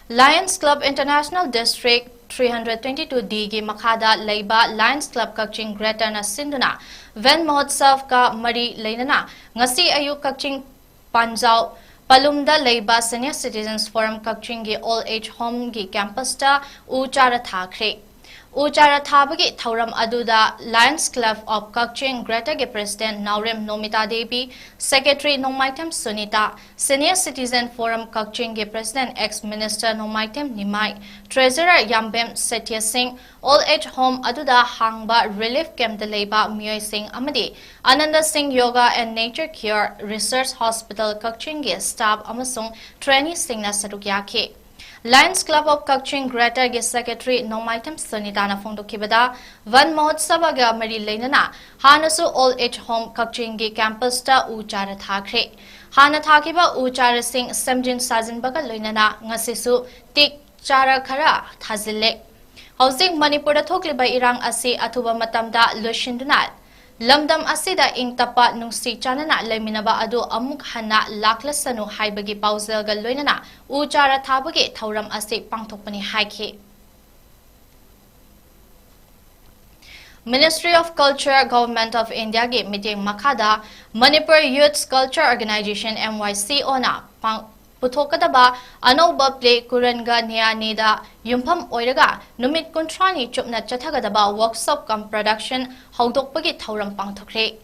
Lions Club International District 322D gi makhada leiba Lions Club Kakching Greater na sinduna Van Mahotsav ka mari leinana ngasi ayuk Kakching Panjau Palumda leiba Senior Citizens Forum Kakching gi All Age Home gi campus ta 𝗟𝗏𝗦𝗘𝗏 𝗟𝗏𝗦𝗘𝗏 thauram aduda Lions Club of Kakching Greater gi President Naurem Nomita Devi, Secretary Nomaitem Sunita, Senior Citizen Forum Kakching gi President ex-Minister Nomaitem Nimai, Treasurer Yambem Setia Singh, All Age Home aduda hangba Relief Camp de Leiba Myoy Singh Amadi, Ananda Singh Yoga and Nature Cure Research Hospital Kakching gi staff amasung trainee Singh na sarukyakhe. Lions Club of Kakching Greater gi Secretary Nomaitem Sunita na phongdokhibada Van Mahotsav ga mari leinana hanasu All Age Home Kakching gi campus ta 𝗟𝗏𝗦𝗘𝗏 hana thakiba 𝗟𝗏𝗏 sing samjin sajin baga loinana ngasisu tik chara khara thazille. Hojik Manipur da thokliba irang asi athuba matamda loishinduna Lamdam asida ing tapa nungsi chanana leminaba adu amuk hana laklasanu haibagi pausel ga loinana 𝗟𝗏𝗦𝗘𝗏 thauram ase pangthokpani haikhe. Ministry of Culture Government of India gi meeting makhada Manipur Youth Culture Organization MYCO na puthokadaba anoba play kuranga niyanida yumpham oiraga numit kuntrani chupna chathagadaba workshop cum production hawdokpagi thauram pangthokre.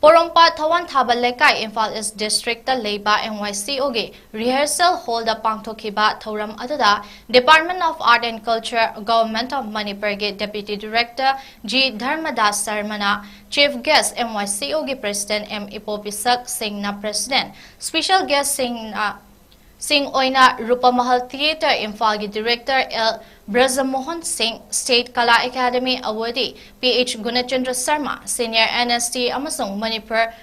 Porompa Thawan Thaba Lekai Imphal East District ta leiba MYCO gi rehearsal hall da pangthokhiba thauram aduda Department of Art and Culture Government of Manipur gi Deputy Director 𝗔𝗣𝗣𝗥𝗏𝗏 Sarmana, Chief Guest MYCO gi President 𝗚𝗏𝗏𝗏𝗏 Singh na President, Special Guest Singh Oina Rupamahal Theatre Imphal gi Director 𝗟𝗔𝗡𝗏𝗏𝗏𝗏 State Kala Academy Awardee PH Gunachandra Sharma, Senior NST amasung Manipur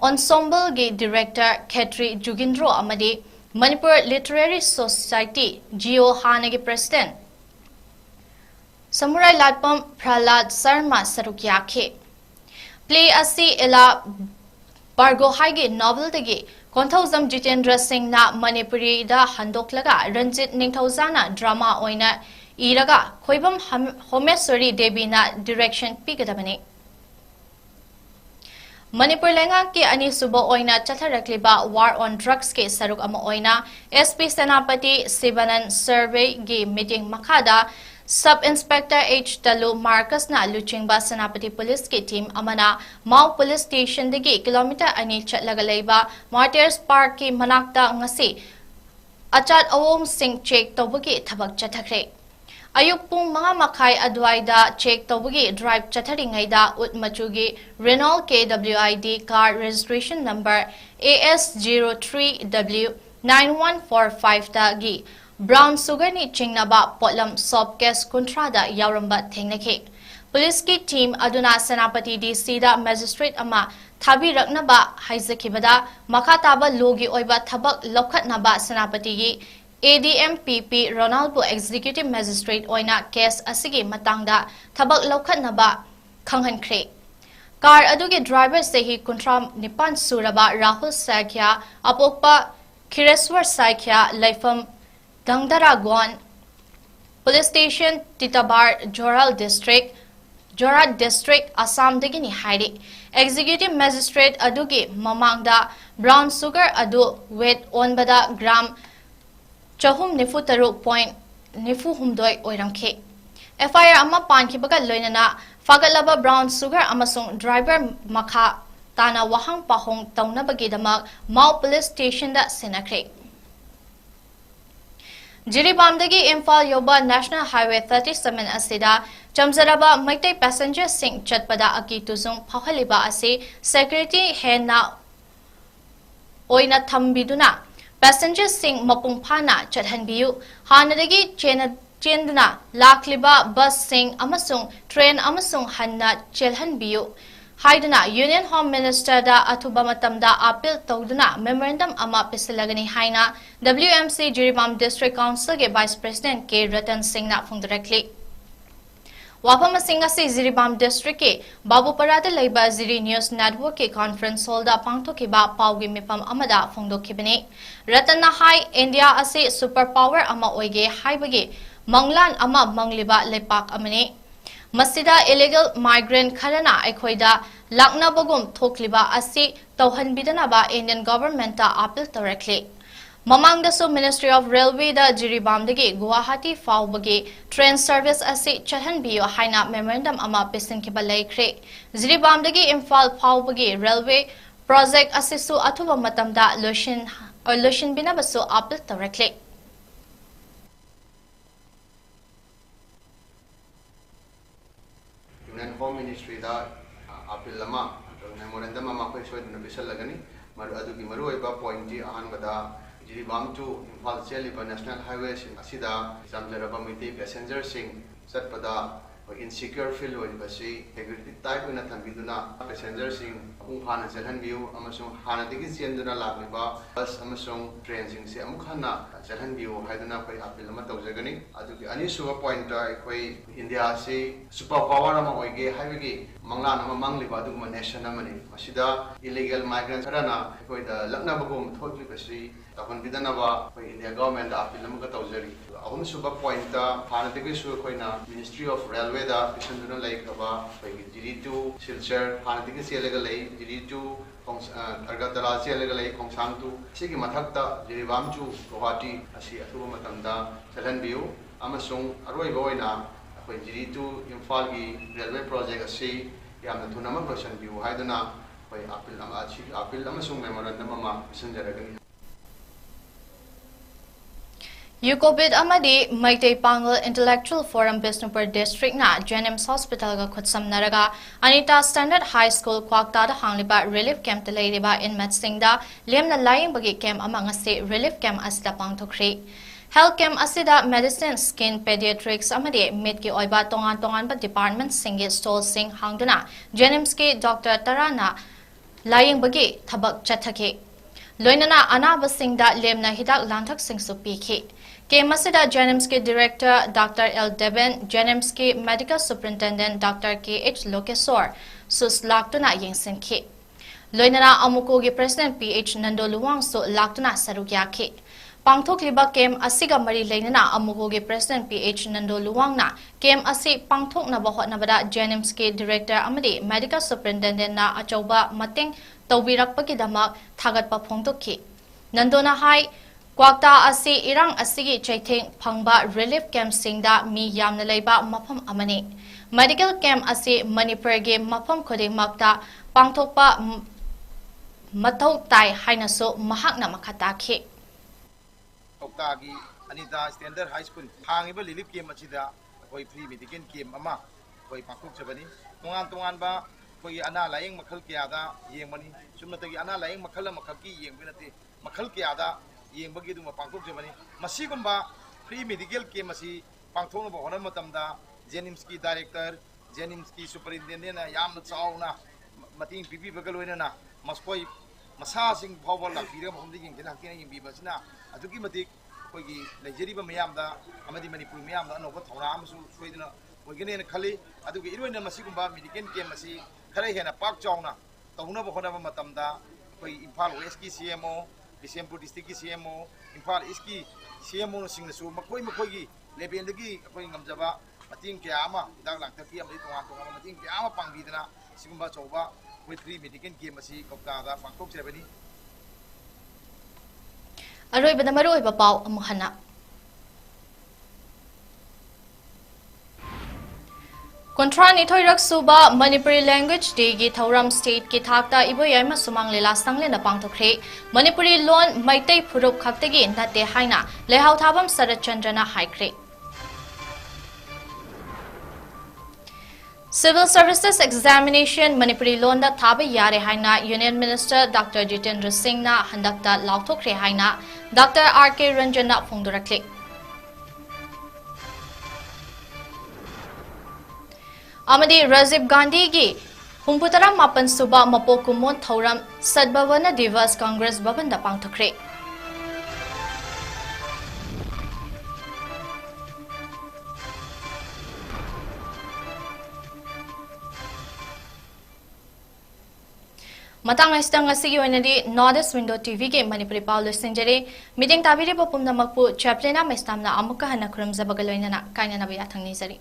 Ensemble gi Director Khetri Jugindro amadi Manipur Literary Society GO Hana gi President Samurai Latpam Prahlad Sharma sarukyakhe. Play asi ela Bargo Haigi novel dagi Konthozam Jitendra Singh na Manipuri da handoklaga Ranjit Ningthozana drama oina iraga Khoibam Homeswari Devi na direction pigadabani. Manipur lenga ki ani suba oina chatharakliba war on drugs ke saruk ama oina SP Senapati Sivanan survey gi meeting makhada Sub Inspector H. Talu Marcus na Luchingba Senapati Police ki team amana Mau Police Station dagi kilometer ani chatlaga leiba Martyrs Park ki manakta ngasi achat awom sing check tawbagi thabak chathakre. Ayuk pung mga makai adwaida check tawbagi drive chatharingaida utmachugi Renault KWID car registration number AS03W9145 tagi Brown sugar ni chingnaba potlam sob case kontrada yauramba thengnakhe. Police ki team aduna Senapati DC da magistrate ama thabi raknaba haizakhibada makhataba logi oiba thabak lokhatnaba Senapati gi ADMPP Ronaldo Executive Magistrate oina case asigi matangda thabak lokhatnaba khanghankre. Car adugi driver sehi kontra nipan suraba Rahul Saikya apokpa Khireswar Saikya laifam Dangdara Police Station Titabar Joral District Assam dagini hairi. Executive Magistrate adugi mamangda brown sugar adu weight onbada gram chahum nifu 3.9 oiramkhe. FIR ama pankibaga loinana fagalaba brown sugar amasung driver makha tana wahang pahong taunabagidamag Mau police station da sinakre. Jiribamdagi Imphal yoba National Highway 37 asida chamzaraba maitai passenger sing chatpada aki tuzung phahaliba ase security hena oina thambiduna passenger sing mapung phana chathanbiyu hanadagi chenduna lakliba bus sing amasung train amasung hanna chelhanbiyu haiduna Union Home Minister da athuba matamda appeal tawduna memorandum ama pisilagani haina WMC Jiribam District Council ge Vice President 𝗕𝗫𝗦𝗘𝗥𝗓 Singh na phone directly Wapama Singh ase Jiribam District ke Babuparada leiba Ziri News Network ke conference hall da pangthokiba paugi mipam amada phongdokhibani Ratan na hai India ase superpower ama oige haibagi manglan ama mangliba lepak amani Masida illegal migrant kharana aikhoida lakna bagum thokliba asi tawhanbidana ba Indian government ta appeal directly Mamang da so Ministry of Railway da Jiribamdagi Guwahati faubagi train service asi chalhanbiyo haina memorandum ama pisinkiba laikre Jiribamdagi Imphal faubagi railway project asi su athuba matamda lushin binabasu appeal directly Union Home Ministry da appeal lama memorandum ama ko soid na bisal lagani maru adugi maru iba pointi ahan bada Jiribam to Imphal cheliba National Highway sing asida jamjaraba miti passenger sing satpada insecure feel oi basi security type na thambiduna passenger sing apung phana chalhan view amasung hana digi chenduna lagliba bus amasung train sing se amukhana chalhan view haiduna koi appeal ma tawjagani adugi ani suba point koi India se super power ama oige haibagi manglan ama mangliba aduguma nation amani masida illegal migrants harana koi da lakna bagum thotli basi takon bidanaba koi India government appeal ma tawjari ahum suba point hana digi su koina Ministry of Railway da pisanduna laikaba koi Jiri2 Silchar hana digi selega lai Jiri2 𝗟𝗏𝗦𝗘𝗥𝗓 selega lai khongsang tu sigi mathakta Jiribam chu Guwahati asi athuba matamda chalhanbiyu amasung aroi boina koi Jiri2 Imphal gi railway project asi yamna thunama person biu haiduna koi appeal amasung memorandum ama pisanjaragani Yukobit amadi Maitai Pangal Intellectual Forum Bisnupur District na JNM's Hospital ga khutsam naraga Anita Standard High School kwakta da hangliba relief camp talairiba in Matsingda lemna lying bagi camp amang ase relief camp asida pangthokri Health camp asida medicine skin pediatrics amadi med ki oiba tongan ba department singi stall sing hangduna JNM's ki Dr. Tarana lying bagi thabak chathake Loinana anaba singda lemna hidak lanthak sing supiki Masida JNM's Director Dr. 𝗟𝗑𝗦𝗘𝗥𝗓 JNM's Medical Superintendent Dr. 𝗕𝗫𝗦𝗘𝗥𝗓 sus laktuna yengsinki Loinana amuko gi President PH Nandoluwang so laktuna sarugyaki Pangthokliba kem asiga mari leinana amuko gi President PH Nandoluwang na kem asi pangthokna bahotnabada JNM's Director amadi Medical Superintendent na achauba mateng tawbirakpagidamak thagatpa phongtokki Nandona hai Kwakta asi irang asigi chaitheng phangba relief camp singda mi yamna leiba mafam amani medical camp asi Manipur ge mafam khode makta pangthokpa mathau tai hainaso mahakna makhataki Kwakta gi Anita Standard High School hangiba relief camp achida koi free medical camp ama koi pangthok chabani tongan ba koi ana laing makhal kya da yengmani sumnatagi ana laing makhal ki yengbinati makhal kya da yengbagi duma pangthok jabani masigumba free medical camp asi pangthokna ba honam matamda JNM's ki director JNM's ki superintendent na yamna chauna mating pipi bagaloina na maskoi masa sing phawal la pira mahumdi ging kena kena yimbi basina aduki matik koigi lejeriba mayamda amadi Manipur mayamda anoba thawra amsu soidina oigene khali aduki iroina masigumba medical camp asi khara hena pak chauna tawna ba honam matamda koi Imphal West ki CMO Bisempur District ki CMO Imphal East ki CMO singna su makoi gi level dagi akoi ngamjaba mating kya ama dak lang tafi amri tongan mating kya ama pangbidana sigumba chawba koi 3 medical game asi Kwakta da pangthok jabani Aroi bada maroi ba pau amuhana 𝗠𗔡𝗦𝗘𝗥𝗜 Manipuri Language Day gi thauram state ki thakta iboyama sumang lela sanglena pangthokre Manipuri lon maitai phurup khaktagi nate haina lehau thabam 𝗟𝗔𝗡𝗏𝗏 haikre Civil Services Examination Manipuri lon da thaba yare haina Union Minister Dr. Jitendra Singh na handakta lauthokre haina Dr. 𝗟𝗘𝗩𝗘𝗏 na phongdurakle amadi Rajiv Gandhi gi humputara mapan suba mapokumon thauram Sadbhavana Divas Congress Bhavan da pangthokre matang aistang asigi oinadi Northeast Window TV ge Manipuri Paul Sinjare meeting tabiri bapumna makpu CHAPLINA MAISNAM na amuka hana khuramzabaga loinana kaina nabiya thangni jari